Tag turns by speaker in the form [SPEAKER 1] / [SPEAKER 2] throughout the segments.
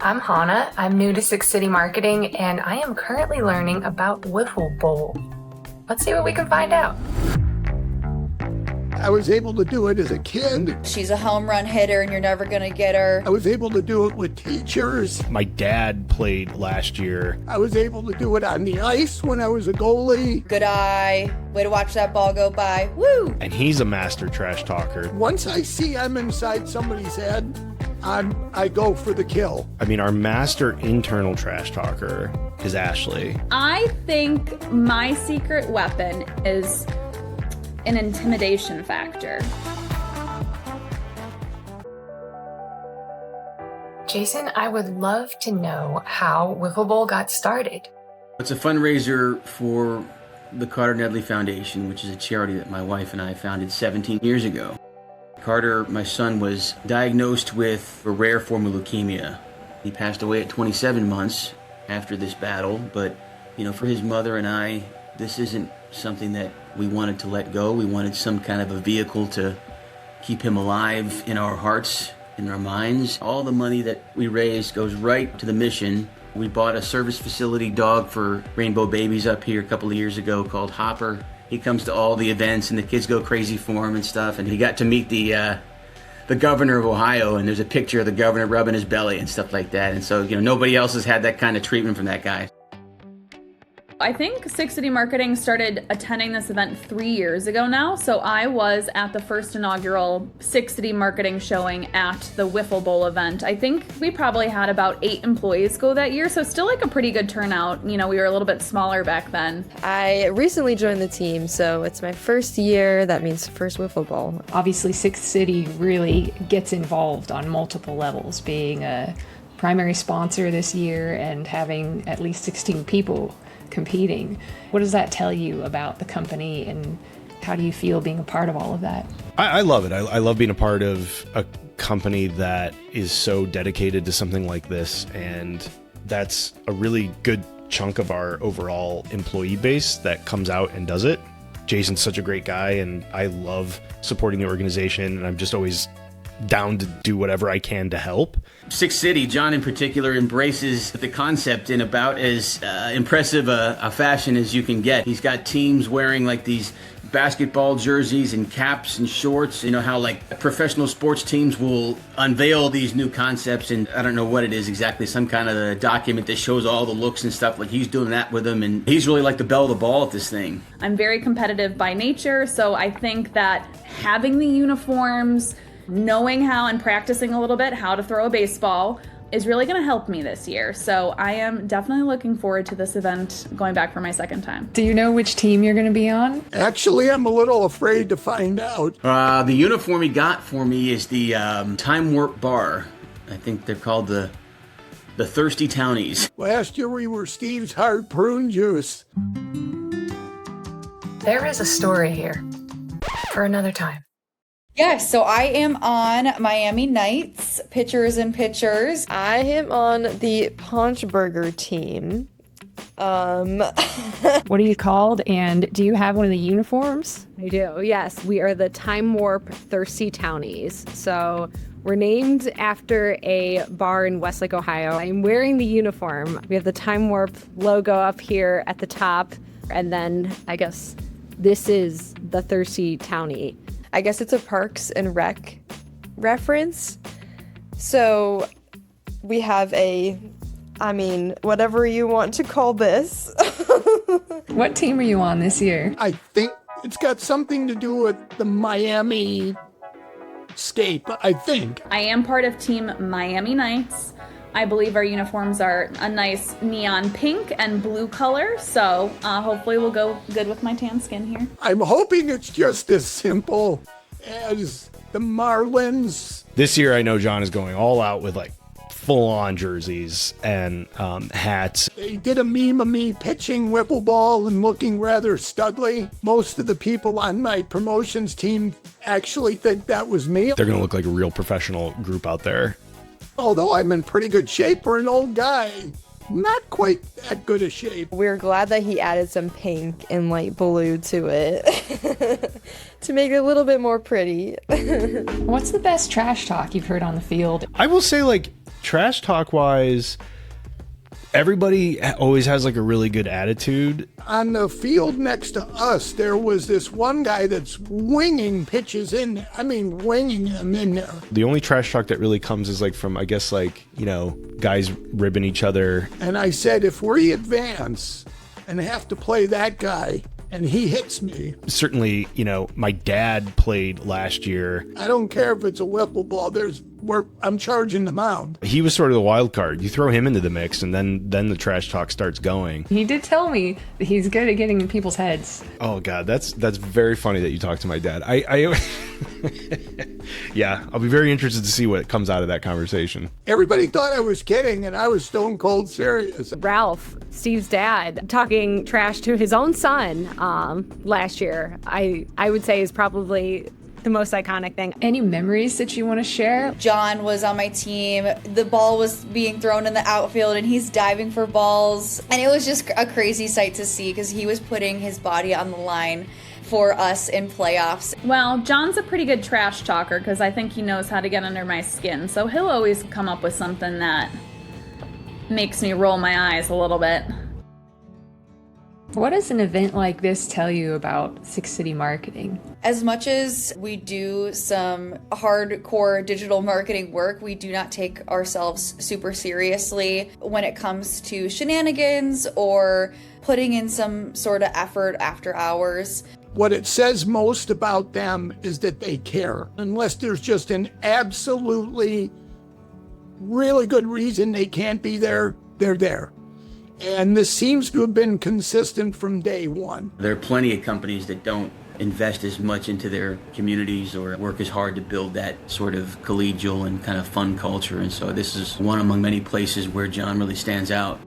[SPEAKER 1] I'm Hannah. I'm new to Six City Marketing, and I am currently learning about Wiffle Bowl. Let's see what we can find out.
[SPEAKER 2] I was able to do it as a kid.
[SPEAKER 3] She's a home run hitter and you're never going to get her.
[SPEAKER 2] I was able to do it with teachers.
[SPEAKER 4] My dad played last year.
[SPEAKER 2] I was able to do it on the ice when I was a goalie.
[SPEAKER 3] Good eye. Way to watch that ball go by. Woo!
[SPEAKER 4] And he's a master trash talker.
[SPEAKER 2] Once I see I'm inside somebody's head, I go for the kill.
[SPEAKER 4] I mean, our master internal trash talker is Ashley.
[SPEAKER 5] I think my secret weapon is an intimidation factor.
[SPEAKER 1] Jason, I would love to know how Wiffle Bowl got started.
[SPEAKER 6] It's a fundraiser for the Carter Nedley Foundation, which is a charity that my wife and I founded 17 years ago. Carter, my son, was diagnosed with a rare form of leukemia. He passed away at 27 months after this battle, but for his mother and I, this isn't something that we wanted to let go. We wanted some kind of a vehicle to keep him alive in our hearts, in our minds. All the money that we raise goes right to the mission. We bought a service facility dog for rainbow babies up here a couple of years ago called Hopper. He comes to all the events and the kids go crazy for him and stuff. And he got to meet the governor of Ohio, and there's a picture of the governor rubbing his belly and stuff like that. And so, nobody else has had that kind of treatment from that guy.
[SPEAKER 5] I think Six City Marketing started attending this event 3 years ago now. So I was at the first inaugural Six City Marketing showing at the Wiffle Bowl event. I think we probably had about 8 employees go that year. So still like a pretty good turnout. We were a little bit smaller back then.
[SPEAKER 7] I recently joined the team, so it's my first year. That means first Wiffle Bowl.
[SPEAKER 8] Obviously, Six City really gets involved on multiple levels, being a primary sponsor this year and having at least 16 people competing. What does that tell you about the company, and how do you feel being a part of all of that?
[SPEAKER 4] I love it. I love being a part of a company that is so dedicated to something like this, and that's a really good chunk of our overall employee base that comes out and does it. Jason's such a great guy, and I love supporting the organization, and I'm just always down to do whatever I can to help.
[SPEAKER 6] Six City, John in particular, embraces the concept in about as impressive a fashion as you can get. He's got teams wearing like these basketball jerseys and caps and shorts. How like professional sports teams will unveil these new concepts, and I don't know what it is exactly, some kind of a document that shows all the looks and stuff. Like he's doing that with them, and he's really like the belle of the ball at this thing.
[SPEAKER 5] I'm very competitive by nature, so I think that having the uniforms, knowing how and practicing a little bit how to throw a baseball is really going to help me this year. So I am definitely looking forward to this event, going back for my second time.
[SPEAKER 8] Do you know which team you're going to be on?
[SPEAKER 2] Actually, I'm a little afraid to find out.
[SPEAKER 6] The uniform he got for me is the Time Warp Bar. I think they're called the Thirsty Townies.
[SPEAKER 2] Last year we were Steve's Hard Prune Juice.
[SPEAKER 1] There is a story here for another time.
[SPEAKER 3] Yes, so I am on Miami Knights, pitchers and pitchers.
[SPEAKER 7] I am on the Paunch Burger team.
[SPEAKER 8] What are you called, and do you have one of the uniforms?
[SPEAKER 9] I do, yes. We are the Time Warp Thirsty Townies. So we're named after a bar in Westlake, Ohio. I'm wearing the uniform. We have the Time Warp logo up here at the top, and then I guess this is the Thirsty Townie.
[SPEAKER 7] I guess it's a Parks and Rec reference. So we have whatever you want to call this.
[SPEAKER 8] What team are you on this year?
[SPEAKER 2] I think it's got something to do with the Miami scape, I think.
[SPEAKER 5] I am part of Team Miami Knights. I believe our uniforms are a nice neon pink and blue color, so hopefully we'll go good with my tan skin here.
[SPEAKER 2] I'm hoping it's just as simple as the Marlins.
[SPEAKER 4] This year, I know John is going all out with like full-on jerseys and hats.
[SPEAKER 2] They did a meme of me pitching Wiffle Ball and looking rather studly. Most of the people on my promotions team actually think that was me.
[SPEAKER 4] They're going to look like a real professional group out there.
[SPEAKER 2] Although I'm in pretty good shape for an old guy. not quite that good a shape.
[SPEAKER 7] We're glad that he added some pink and light blue to it to make it a little bit more pretty.
[SPEAKER 8] What's the best trash talk you've heard on the field?
[SPEAKER 4] I will say, like, trash talk wise, everybody always has like a really good attitude.
[SPEAKER 2] On the field next to us, there was this one guy that's winging pitches in. I mean, winging them in there.
[SPEAKER 4] The only trash talk that really comes is like from, I guess, like, you know, guys ribbing each other.
[SPEAKER 2] And I said, if we advance and have to play that guy and he hits me.
[SPEAKER 4] Certainly, you know, my dad played last year.
[SPEAKER 2] I don't care if it's a Wiffle Ball. I'm charging the mound.
[SPEAKER 4] He was sort of the wild card. You throw him into the mix, and then the trash talk starts going.
[SPEAKER 8] He did tell me that he's good at getting in people's heads.
[SPEAKER 4] Oh God, that's very funny that you talked to my dad. I yeah, I'll be very interested to see what comes out of that conversation.
[SPEAKER 2] Everybody thought I was kidding, and I was stone cold serious.
[SPEAKER 9] Ralph, Steve's dad, talking trash to his own son last year, I would say is probably the most iconic thing.
[SPEAKER 8] Any memories that you want to share?
[SPEAKER 3] John was on my team. The ball was being thrown in the outfield and he's diving for balls. And it was just a crazy sight to see because he was putting his body on the line for us in playoffs.
[SPEAKER 5] Well, John's a pretty good trash talker because I think he knows how to get under my skin. So he'll always come up with something that makes me roll my eyes a little bit.
[SPEAKER 8] What does an event like this tell you about Six City marketing?
[SPEAKER 3] As much as we do some hardcore digital marketing work, we do not take ourselves super seriously when it comes to shenanigans or putting in some sort of effort after hours.
[SPEAKER 2] What it says most about them is that they care. Unless there's just an absolutely really good reason they can't be there, they're there. And this seems to have been consistent from day one.
[SPEAKER 6] There are plenty of companies that don't invest as much into their communities or work as hard to build that sort of collegial and kind of fun culture. And so this is one among many places where John really stands out.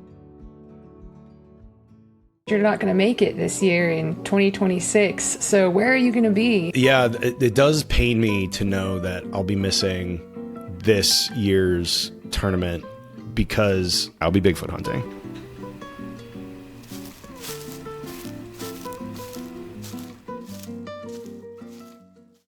[SPEAKER 8] You're not going to make it this year in 2026, so where are you going to be?
[SPEAKER 4] Yeah, it does pain me to know that I'll be missing this year's tournament because I'll be Bigfoot hunting.